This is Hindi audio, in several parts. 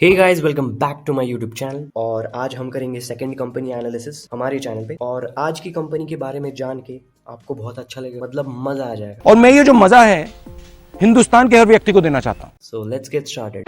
Hey guys, welcome back to my YouTube channel. और आज हम करेंगे सेकंड कंपनी एनालिसिस हमारे चैनल पे। और आज की कंपनी के बारे में जान के आपको बहुत अच्छा लगेगा, मतलब मजा आ जाएगा। और मैं ये जो मजा है हिंदुस्तान के हर व्यक्ति को देना चाहता हूं। So let's get started.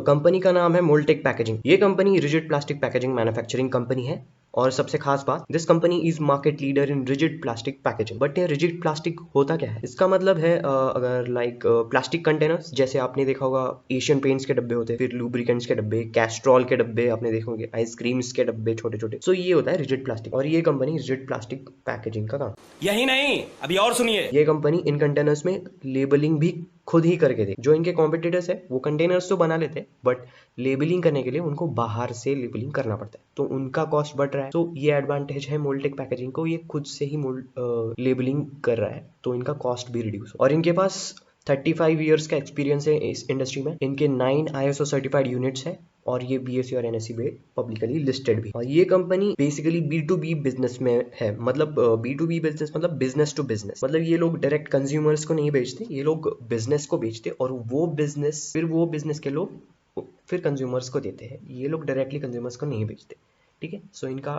Company का नाम है मोल्टेक पैकेजिंग। ये company rigid plastic packaging manufacturing company है। और सबसे खास बात, this company is market leader in rigid plastic packaging. But ये रिजिड प्लास्टिक होता क्या है? इसका मतलब है अगर लाइक प्लास्टिक कंटेनर्स, जैसे आपने देखा होगा एशियन पेंट्स के डब्बे होते हैं, फिर लुब्रिकेंट्स के डब्बे, कैस्ट्रॉल के डब्बे आपने देखे होंगे, आइसक्रीम्स के डब्बे छोटे छोटे। सो ये होता है रिजिड प्लास्टिक, और ये कंपनी रिजिड प्लास्टिक पैकेजिंग का काम। यही नहीं, अभी और सुनिए। ये कंपनी इन कंटेनर्स में लेबलिंग भी खुद ही करके दे। जो इनके कॉम्पिटिटर्स है वो कंटेनर्स तो बना लेते हैं, बट लेबलिंग करने के लिए उनको बाहर से लेबलिंग करना पड़ता है, तो उनका कॉस्ट बढ़ रहा है। तो ये एडवांटेज है मोल्टेक पैकेजिंग को, ये खुद से ही लेबलिंग कर रहा है, तो इनका कॉस्ट भी रिड्यूस। और इनके पास 35 ईयर्स का एक्सपीरियंस है इस इंडस्ट्री में। इनके 9 ISO सर्टिफाइड यूनिट्स है, और ये BSE और NSE पे पब्लिकली लिस्टेड भी। और ये कंपनी बेसिकली B2B बिजनेस में है। मतलब B2B बिजनेस मतलब बिजनेस टू बिजनेस। मतलब ये लोग डायरेक्ट कंज्यूमर्स को नहीं बेचते, ये लोग बिजनेस को बेचते, और वो बिजनेस के लोग फिर कंज्यूमर्स को देते हैं। ये लोग डायरेक्टली कंज्यूमर्स को नहीं बेचते। ठीक है, सो इनका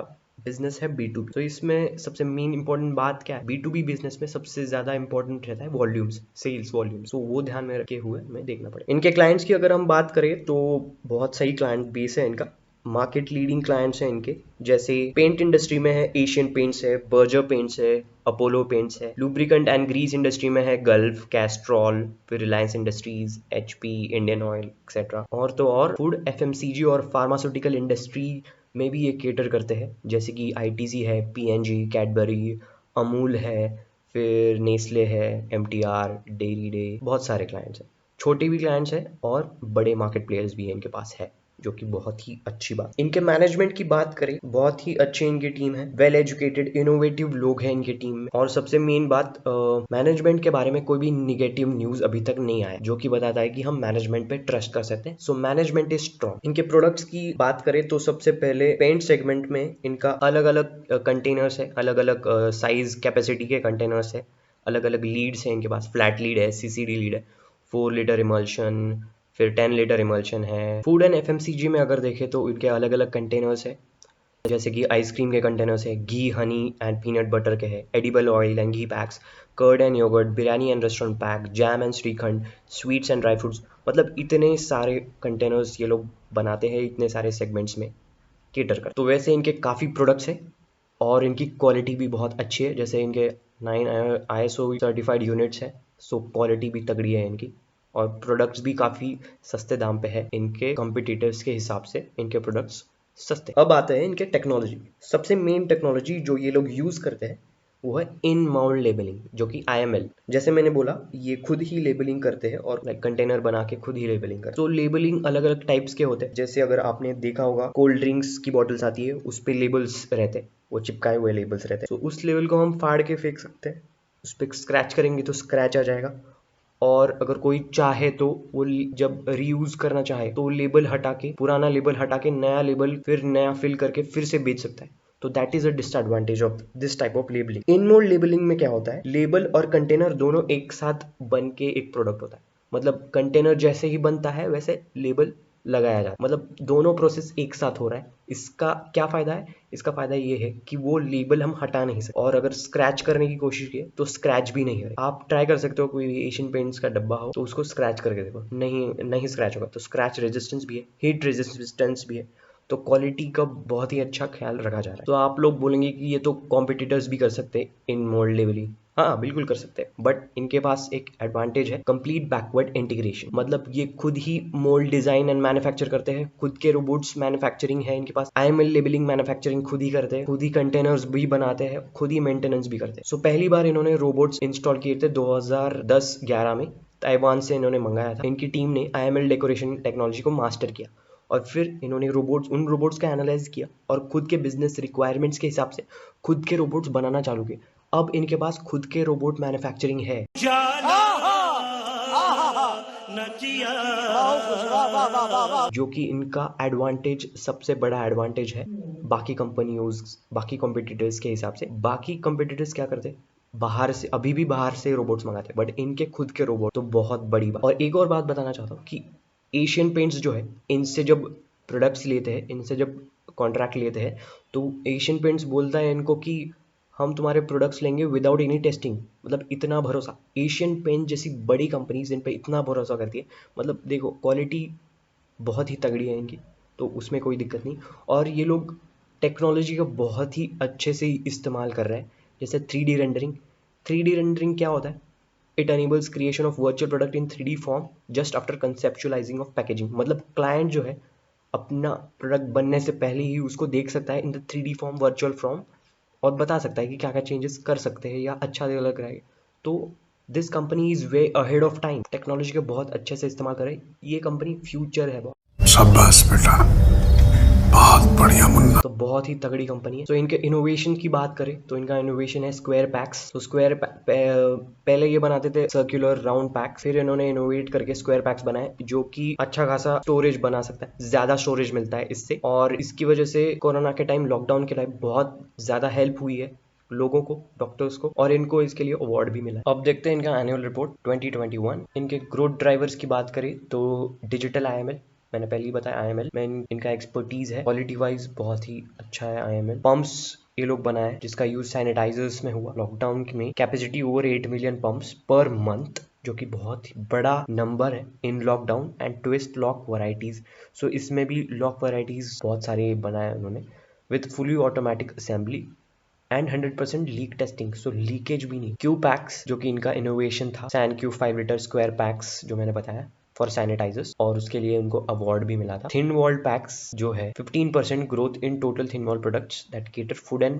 बिजनेस है B2B। तो इसमें सबसे मेन इंपॉर्टेंट बात क्या है? B2B बिजनेस में सबसे ज्यादा इंपॉर्टेंट रहता है वॉल्यूम्स, सेल्स वॉल्यूम्स। तो वो ध्यान में रखे हुए हमें देखना पड़ेगा। इनके क्लाइंट्स की अगर हम बात करें तो बहुत सही क्लाइंट बेस है इनका। मार्केट लीडिंग क्लाइंट्स हैं इनके, जैसे पेंट इंडस्ट्री में है एशियन पेंट्स है, बर्जर पेंट्स है, अपोलो पेंट्स है। लुब्रिकेंट एंड ग्रीस इंडस्ट्री में है गल्फ, कैस्ट्रॉल, फिर Reliance industries, HP, Indian oil etcetera. और तो और फूड, FMCG और फार्मास्यूटिकल इंडस्ट्री में भी ये केटर करते हैं, जैसे कि ITC है, PNG, कैडबरी, अमूल है, फिर नेस्ले है, MTR, डेयरी डे। बहुत सारे क्लाइंट्स हैं, छोटे भी क्लाइंट्स हैं और बड़े मार्केट प्लेयर्स भी हैं इनके पास है, जो कि बहुत ही अच्छी बात। इनके मैनेजमेंट की बात करें, बहुत ही अच्छी इनकी टीम है, वेल एजुकेटेड इनोवेटिव लोग हैं इनकी टीम में। और सबसे मेन बात, मैनेजमेंट के बारे में कोई भी निगेटिव न्यूज अभी तक नहीं आया, जो कि बताता है कि हम मैनेजमेंट पे ट्रस्ट कर सकते हैं। So management is strong. इनके प्रोडक्ट्स की बात करें तो सबसे पहले पेंट सेगमेंट में इनका अलग अलग कंटेनर्स है, अलग अलग साइज कैपेसिटी के कंटेनर्स है, अलग अलग लीड्स है इनके पास। फ्लैट लीड है, CCD लीड है, 4 लीटर इमल्शन, फिर 10 लीटर इमल्शन है। फूड एंड FMCG में अगर देखें तो इनके अलग अलग कंटेनर्स है, जैसे कि आइसक्रीम के कंटेनर्स है, ghee, honey and peanut butter के है, edible oil and ghee packs, curd and yoghurt, biryani and restaurant pack, jam and shrikhand, sweets and dry fruits. मतलब इतने सारे कंटेनर्स ये लोग बनाते हैं, इतने सारे सेगमेंट्स में केटर कर। तो वैसे इनके काफ़ी प्रोडक्ट्स है, और इनकी क्वालिटी भी बहुत अच्छी है। जैसे इनके 9 ISO सर्टिफाइड यूनिट्स है, सो क्वालिटी भी तगड़ी है इनकी। और प्रोडक्ट्स भी काफ़ी सस्ते दाम पे है, इनके कॉम्पिटिटर्स के हिसाब से इनके प्रोडक्ट्स सस्ते। अब आते हैं इनके टेक्नोलॉजी। सबसे मेन टेक्नोलॉजी जो ये लोग यूज़ करते हैं वो है इन माउल्ड लेबलिंग, जो कि IML। जैसे मैंने बोला, ये खुद ही लेबलिंग करते हैं, और लाइक कंटेनर बना के खुद ही लेबलिंग करते हैं। तो लेबलिंग अलग अलग टाइप्स के होते हैं, जैसे अगर आपने देखा होगा कोल्ड ड्रिंक्स की बॉटल्स आती है, उस पे लेबल्स रहते हैं, वो चिपकाए हुए लेबल्स रहते हैं। तो उस लेबल को हम फाड़ के फेंक सकते हैं, उस पर स्क्रैच करेंगे तो स्क्रैच आ जाएगा। और अगर कोई चाहे तो वो जब रीयूज करना चाहे तो लेबल हटा के, पुराना लेबल हटा के नया लेबल फिर नया फिल करके फिर से बेच सकता है। तो that is a disadvantage of this type of labelling. In mode labelling में क्या होता है, लेबल और कंटेनर दोनों एक साथ बन के एक प्रोडक्ट होता है। मतलब कंटेनर जैसे ही बनता है वैसे लेबल लगाया जाता है, मतलब दोनों प्रोसेस एक साथ हो रहा है। इसका क्या फायदा है? इसका फायदा ये है कि वो लेबल हम हटा नहीं सकते, और अगर स्क्रैच करने की कोशिश की तो स्क्रैच भी नहीं है। आप ट्राई कर सकते हो, कोई एशियन पेंट्स का डब्बा हो तो उसको स्क्रैच करके देखो, नहीं नहीं स्क्रैच होगा। तो स्क्रैच रेजिस्टेंस भी है, हीट रेजिस्टेंस भी है, तो क्वालिटी का बहुत ही अच्छा ख्याल रखा जा रहा है। तो आप लोग बोलेंगे कि ये तो कॉम्पिटिटर्स भी कर सकते हैं इन मोल्ड लेवलिंग। हाँ, बिल्कुल कर सकते हैं, बट इनके पास एक एडवांटेज है, कंप्लीट बैकवर्ड इंटीग्रेशन। मतलब ये खुद ही मोल्ड डिजाइन एंड मैन्युफैक्चर करते हैं, खुद के रोबोट्स मैन्युफैक्चरिंग है इनके पास, IML लेबलिंग मैन्युफैक्चरिंग खुद ही करते हैं, खुद ही कंटेनर्स भी बनाते हैं, खुद ही मेंटेनेंस भी करते हैं। सो पहली बार इन्होंने रोबोट्स इंस्टॉल किए थे 2010-11 में, ताइवान से इन्होंने मंगाया था। इनकी टीम ने IML डेकोरेशन टेक्नोलॉजी को मास्टर किया, और फिर इन्होंने उन रोबोट्स का एनालाइज किया, और खुद के बिजनेस रिक्वायरमेंट्स के हिसाब से खुद के रोबोट्स बनाना चालू किए। अब इनके पास खुद के रोबोट मैन्युफैक्चरिंग है, जो कि इनका एडवांटेज, सबसे बड़ा एडवांटेज है बाकी कंपनियों, बाकी कॉम्पिटिटर्स के हिसाब से। बाकी कॉम्पिटिटर्स क्या करते हैं, बाहर से, अभी भी बाहर से रोबोट्स मंगाते हैं, बट इनके खुद के रोबोट तो बहुत बड़ी बात। और एक और बात बताना चाहता हूँ कि एशियन पेंट्स जो है, इनसे जब प्रोडक्ट्स लेते हैं, इनसे जब कॉन्ट्रैक्ट लेते हैं, तो एशियन पेंट्स बोलता है इनको कि हम तुम्हारे प्रोडक्ट्स लेंगे विदाउट एनी टेस्टिंग। मतलब इतना भरोसा, एशियन पेंट जैसी बड़ी कंपनीज इन पे इतना भरोसा करती है। मतलब देखो, क्वालिटी बहुत ही तगड़ी है इनकी, तो उसमें कोई दिक्कत नहीं। और ये लोग टेक्नोलॉजी का बहुत ही अच्छे से इस्तेमाल कर रहे हैं। जैसे 3D रेंडरिंग, 3D रेंडरिंग क्या होता है? It enables creation of virtual product in 3D form just after conceptualising of packaging. मतलब क्लाइंट जो है अपना प्रोडक्ट बनने से पहले ही उसको देख सकता है in the 3D form, virtual form, और बता सकता है कि क्या क्या चेंजेस कर सकते हैं या अच्छा लग रहा है। तो this company is way ahead of time, technology का बहुत अच्छे से इस्तेमाल करे। ये कंपनी फ्यूचर है बहुत। शाबाश बेटा, बहुत बढ़िया मुन्ना। तो बहुत ही तगड़ी कंपनी है। तो इनके इनोवेशन की बात करें तो इनका इनोवेशन है स्क्वायर पैक्स। तो स्क्वायर पहले ये बनाते थे सर्कुलर राउंड पैक, फिर इन्होंने इनोवेट करके स्क्वायर पैक्स बनाए जो कि अच्छा खासा स्टोरेज बना सकता है, ज्यादा स्टोरेज मिलता है इससे। और इसकी वजह से कोरोना के टाइम, लॉकडाउन के टाइम बहुत ज्यादा हेल्प हुई है लोगों को, डॉक्टर्स को, और इनको इसके लिए अवार्ड भी मिला है। अब देखते हैं इनका एनुअल रिपोर्ट 2021। इनके ग्रोथ ड्राइवर्स की बात करें तो डिजिटल IML, मैंने पहले ही बताया IML में इनका एक्सपर्टीज है। क्वालिटी वाइज बहुत ही अच्छा है IML। पंप्स ये लोग बनाए जिसका यूज सैनिटाइजर्स में हुआ लॉकडाउन में। Capacity over 8 million pumps per month, जो कि बहुत ही बड़ा नंबर है in lockdown. And twist lock varieties, so इसमें भी लॉक वैरायटीज बहुत सारे बनाए उन्होंने, with fully automatic assembly and 100% leak testing, so leakage भी नहीं। क्यू पैक्स जो कि इनका इनोवेशन था, सैन क्यू 5 लीटर स्क्वायर पैक्स जो मैंने बताया फॉर सैनिटाइजर्स, और उसके लिए उनको अवार्ड भी मिला था। थिन वॉल्ड पैक्स जो है 15% growth in total thin wall products that cater food and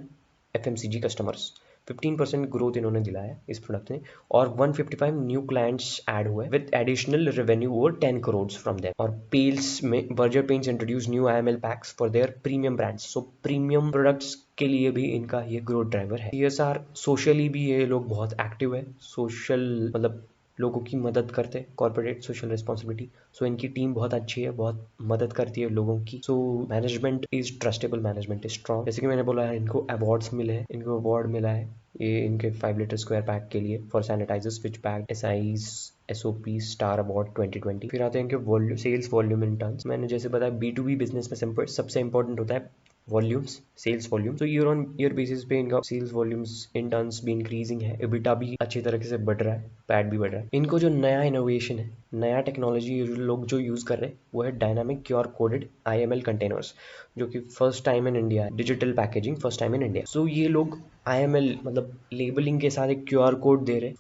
FMCG customers. 15% growth इन्होंने दिलाया है इस प्रोडक्ट में। और 155 न्यू क्लाइंट्स ऐड हुए with additional revenue over 10 crore from them. और पेल्स में Berger paints introduce new IML PACS for their premium brands. So premium products के लिए भी इनका ये ग्रोथ ड्राइवर है। CSR, सोशली भी ये लोग बहुत एक्टिव है। सोशल मतलब लोगों की मदद करते हैं, कॉर्पोरेट सोशल रिस्पॉन्सिबिलिटी। सो इनकी टीम बहुत अच्छी है, बहुत मदद करती है लोगों की। So management is trustable, management is strong. जैसे कि मैंने बोला है, इनको अवार्ड्स मिले हैं, इनको अवार्ड मिला है ये इनके 5 लीटर स्क्वायर पैक के लिए for sanitisers which pack SI's SOP star award 2020। फिर आते हैं इनके सेल्स वॉल्यूम इन टन्स। मैंने जैसे बताया B2B बिजनेस में सबसे इंपॉर्टेंट होता है वॉल्यूम्स, सेल्स वॉल्यूम। तो ईयर ऑन ईयर बेसिस पे इनका सेल्स वॉल्यूम्स इन टन्स भी इंक्रीजिंग है, EBITDA भी अच्छी तरीके से बढ़ रहा है, पैट भी बढ़ रहा है। इनको जो नया इनोवेशन है, नया टेक्नोलॉजी लोग जो यूज कर रहे हैं, वो है dynamic QR coded IML containers, जो कि फर्स्ट टाइम इन इंडिया है। Digital packaging first time in India. So ये लोग IML मतलब लेबलिंग के साथ एक QR कोड दे रहे हैं।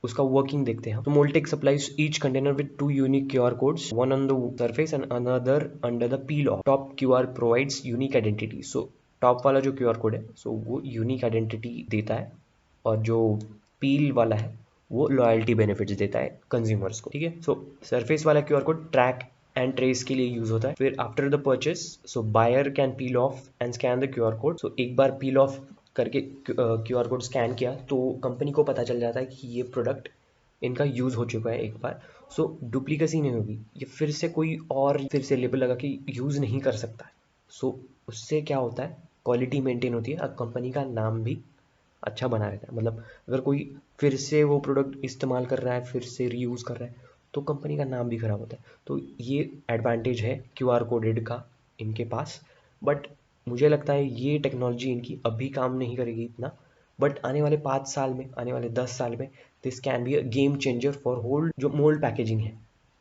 उसका वर्किंग देखते हैं। तो Moldtek supplies each container with 2 unique QR codes, one on the surface and another under the peel of. Top QR provides unique identity. So top वाला जो QR कोड है, सो वो यूनिक आइडेंटिटी देता है, और जो पील वाला है वो लॉयल्टी बेनिफिट्स देता है कंज्यूमर्स को। ठीक है। सो सरफेस वाला QR code track and trace के लिए यूज होता है। फिर after the purchase, so buyer can peel off and scan the QR code. So एक बार पील ऑफ करके QR कोड स्कैन किया तो कंपनी को पता चल जाता है कि ये प्रोडक्ट इनका यूज हो चुका है एक बार। सो डुप्लीकेसी नहीं होगी, ये फिर से कोई और फिर से लेबल लगा के यूज नहीं कर सकता। सो उससे क्या होता है, क्वालिटी मेंटेन होती है और कंपनी का नाम भी अच्छा बना रहता है। मतलब अगर कोई फिर से वो प्रोडक्ट इस्तेमाल कर रहा है, फिर से रीयूज कर रहा है, तो कंपनी का नाम भी खराब होता है। तो ये एडवांटेज है QR कोडेड का इनके पास। बट मुझे लगता है ये टेक्नोलॉजी इनकी अभी काम नहीं करेगी इतना, बट आने वाले 5 साल में, आने वाले 10 साल में this can be a game changer for whole जो मोल्ड पैकेजिंग है।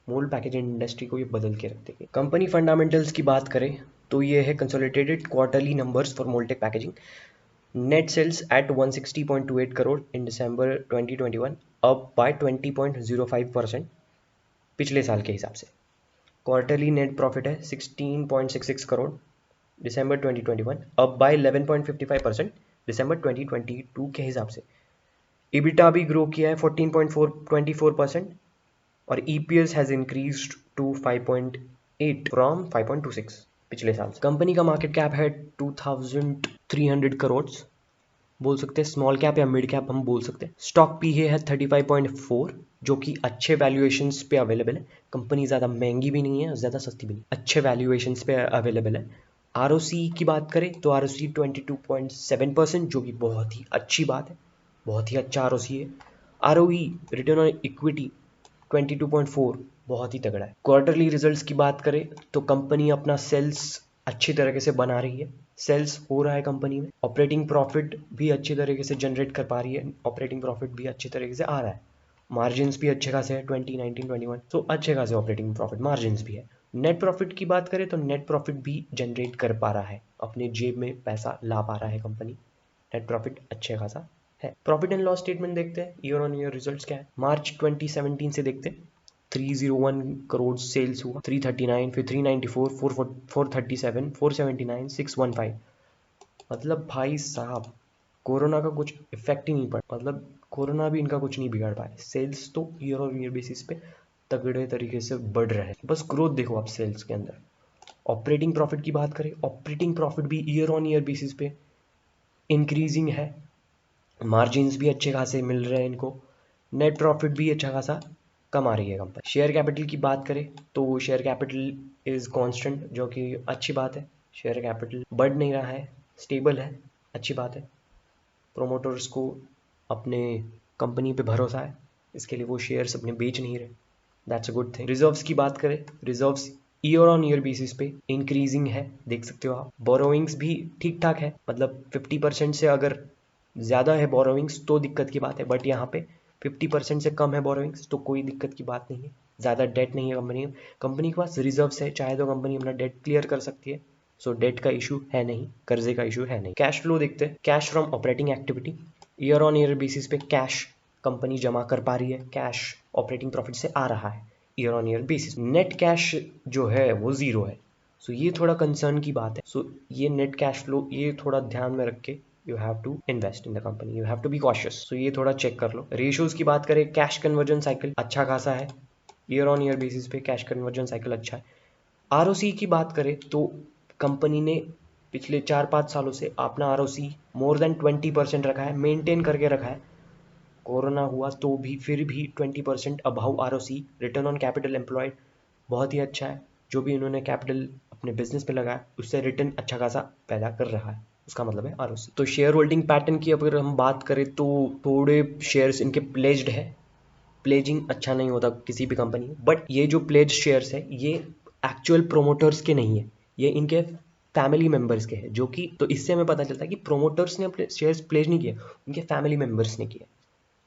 मोल्ड पैकेजिंग इंडस्ट्री को ये बदल के रख देगी। कंपनी फंडामेंटल्स की बात करें तो ये है consolidated quarterly numbers for Moltek packaging. Net sales at 160.28 crore in December 2021, up by 20.05% पिछले साल के हिसाब से। क्वार्टरली नेट प्रॉफिट है 16.66 crore December 2021, up bye 11.55% December 2022 के हिसाब से। EBITDA भी ग्रो किया है 14.24% और EPS has increased to 5.8 from 5.26 पिछले साल से। कंपनी का मार्केट कैप है 2300 करोड़, बोल सकते हैं स्मॉल कैप या मिड कैप हम बोल सकते हैं। स्टॉक पी है 35.4, जो कि अच्छे वैल्यूएशंस पे अवेलेबल है। कंपनी ज़्यादा महंगी भी नहीं है, ज़्यादा सस्ती भी नहीं, अच्छे वैल्यूएशंस पे अवेलेबल है। ROC की बात करें तो ROC 22.7%, जो कि बहुत ही अच्छी बात है। बहुत ही अच्छा आरओसी है। आरओई रिटर्न ऑन इक्विटी 22.4 बहुत ही तगड़ा है। क्वार्टरली रिजल्ट्स की बात करें तो कंपनी अपना सेल्स अच्छी तरीके से बना रही है, सेल्स हो रहा है कंपनी में। ऑपरेटिंग प्रॉफिट भी अच्छी तरीके से जनरेट कर पा रही है, ऑपरेटिंग प्रॉफिट भी अच्छी तरीके से आ रहा है। मार्जिन्स भी अच्छे खासे हैं 20, 19, 21, तो अच्छे खासे ऑपरेटिंग प्रॉफिट मार्जिन्स भी है। नेट प्रॉफिट की बात करें तो नेट प्रॉफिट भी जनरेट कर पा रहा है, अपने जेब में पैसा ला पा रहा है कंपनी। नेट प्रॉफिट अच्छे खासा है। प्रॉफिट एंड लॉस स्टेटमेंट देखते हैं, ईयर ऑन ईयर रिजल्ट्स क्या है। मार्च 2017 से देखते हैं, 301 करोड़ सेल्स हुआ, 339, फिर 394, 437, 479, 615। मतलब भाई साहब कोरोना का कुछ इफेक्ट ही नहीं पड़ा, मतलब कोरोना भी इनका कुछ नहीं बिगाड़ पाया। सेल्स तो ईयर ऑन ईयर बेसिस पे तगड़े तरीके से बढ़ रहे हैं, बस ग्रोथ देखो आप सेल्स के अंदर। ऑपरेटिंग प्रॉफिट की बात करें, ऑपरेटिंग प्रॉफिट भी ईयर ऑन ईयर बेसिस पे इंक्रीजिंग है, मार्जिन्स भी अच्छे खासे मिल रहे हैं इनको, नेट प्रॉफिट भी अच्छा खासा कमा रही है कंपनी। शेयर कैपिटल की बात करें तो शेयर कैपिटल इज़ कांस्टेंट, जो कि अच्छी बात है। शेयर कैपिटल बढ़ नहीं रहा है, स्टेबल है, अच्छी बात है। प्रोमोटर्स को अपने कंपनी पे भरोसा है, इसके लिए वो शेयर्स अपने बेच नहीं रहे, that's a good thing. Reserves की बात करें, reserves year on year basis पे इंक्रीजिंग है, देख सकते हो आप। बोरोइंग्स भी ठीक ठाक है, मतलब 50% से अगर ज़्यादा है बोरोइंग्स तो दिक्कत की बात है, बट यहाँ पे 50% से कम है बोरोइंग्स तो कोई दिक्कत की बात नहीं है। ज़्यादा डेट नहीं है कंपनी के पास रिजर्व्स है, चाहे तो कंपनी अपना डेट क्लियर कर सकती है, सो डेट का इशू है नहीं, कर्जे का इशू है नहीं। कैश फ्लो देखते हैं, cash from operating activity year on year basis पे कैश कंपनी जमा कर पा रही है, कैश ऑपरेटिंग प्रॉफिट से आ रहा है year on year basis. Net cash जो है वो जीरो है, सो ये थोड़ा कंसर्न की बात है। सो ये नेट कैश फ्लो ये थोड़ा ध्यान में रख के you have to invest in the company, you have to be cautious, so ये थोड़ा चेक कर लो। रेशियोज की बात करें, कैश कन्वर्जन साइकिल अच्छा खासा है, ईयर ऑन ईयर बेसिस पे कैश कन्वर्जन साइकिल अच्छा है। आरओसी की बात करें तो कंपनी ने पिछले 4-5 सालों से अपना आरओसी मोर देन 20% रखा है, मेंटेन करके रखा है। कोरोना हुआ तो भी फिर भी 20% अभाव ROC, return on capital employed बहुत ही अच्छा है। जो भी इन्होंने कैपिटल अपने बिजनेस पे लगाया उससे रिटर्न अच्छा खासा पैदा कर रहा है, उसका मतलब है आरओसी। तो शेयर होल्डिंग पैटर्न की अगर हम बात करें तो थोड़े शेयर्स इनके प्लेज्ड है, प्लेजिंग अच्छा नहीं होता किसी भी कंपनी में, बट ये जो प्लेज शेयर्स है ये एक्चुअल प्रोमोटर्स के नहीं है, ये इनके फैमिली मेंबर्स के हैं, जो कि तो इससे हमें पता चलता है कि प्रोमोटर्स ने अपने शेयर्स प्लेज नहीं किए, उनके फैमिली मेंबर्स ने किए।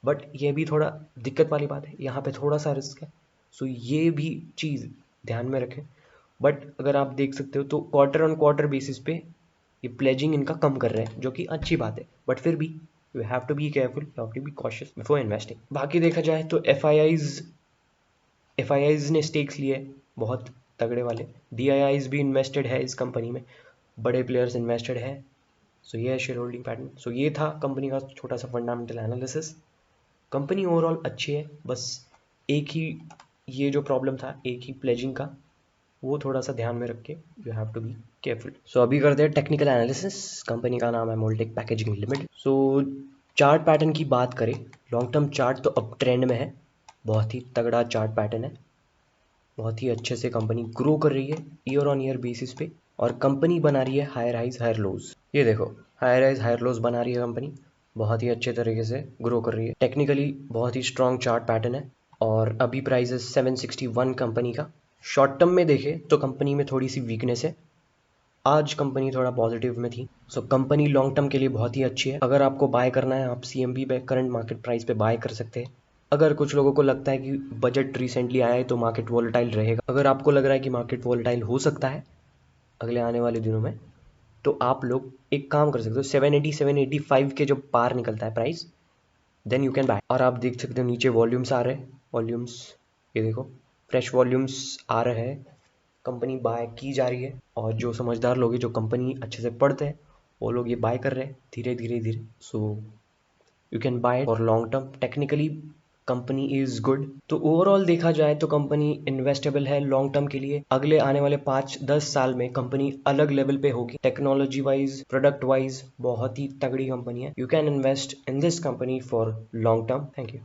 बट ये भी थोड़ा दिक्कत वाली बात है, यहाँ पे थोड़ा सा रिस्क है, सो ये भी चीज़ ध्यान में रखें। बट अगर आप देख सकते हो तो क्वार्टर ऑन क्वार्टर बेसिस पे ये प्लेजिंग इनका कम कर रहे हैं, जो कि अच्छी बात है, बट फिर भी you have to be careful, you have to be cautious before investing. बाकी देखा जाए तो एफ ने स्टेक्स लिए बहुत तगड़े वाले, डी भी इन्वेस्टेड है इस कंपनी में, बड़े प्लेयर्स इन्वेस्टेड है। सो ये है शेयर होल्डिंग पैटर्न। सो ये था कंपनी का छोटा सा फंडामेंटल एनालिसिस। कंपनी ओवरऑल अच्छी है, बस एक ही ये जो प्रॉब्लम था, एक ही प्लेजिंग का, वो थोड़ा सा ध्यान में रख के you have to be careful. So अभी करते हैं टेक्निकल एनालिसिस। कंपनी का नाम है Moldtek packaging limited. So chart pattern की बात करें, लॉन्ग टर्म चार्ट तो अब ट्रेंड में है, बहुत ही तगड़ा चार्ट पैटर्न है, बहुत ही अच्छे से कंपनी ग्रो कर रही है ईयर ऑन ईयर बेसिस पे, और कंपनी बना रही है हायर हाइज हायर लोज। ये देखो हायर हाइज हायर लोज बना रही है कंपनी, बहुत ही अच्छे तरीके से ग्रो कर रही है। टेक्निकली बहुत ही स्ट्रॉन्ग चार्ट पैटर्न है, और अभी प्राइस है 761 कंपनी का। शॉर्ट टर्म में देखें तो कंपनी में थोड़ी सी वीकनेस है, आज कंपनी थोड़ा पॉजिटिव में थी। सो कंपनी लॉन्ग टर्म के लिए बहुत ही अच्छी है। अगर आपको बाय करना है आप CMB पे करंट मार्केट प्राइस पे बाय कर सकते हैं। अगर कुछ लोगों को लगता है कि बजट रिसेंटली आया है तो मार्केट वॉलेटाइल रहेगा, अगर आपको लग रहा है कि मार्केट वॉलेटाइल हो सकता है अगले आने वाले दिनों में, तो आप लोग एक काम कर सकते हो, 780 785 के जब पार निकलता है price, then you can buy. और आप देख सकते हो नीचे वॉल्यूम्स आ रहे हैं, वॉल्यूम्स ये देखो फ्रेश वॉल्यूम्स आ रहे हैं, कंपनी बाय की जा रही है, और जो समझदार लोग हैं जो कंपनी अच्छे से पढ़ते हैं वो लोग ये बाय कर रहे हैं धीरे धीरे धीरे। So you can bye for long term, technically company is good. तो ओवरऑल देखा जाए तो कंपनी इन्वेस्टेबल है लॉन्ग टर्म के लिए। अगले आने वाले 5-10 साल में कंपनी अलग लेवल पे होगी, टेक्नोलॉजी वाइज प्रोडक्ट वाइज बहुत ही तगड़ी कंपनी है। You can invest in this company for long term. Thank you.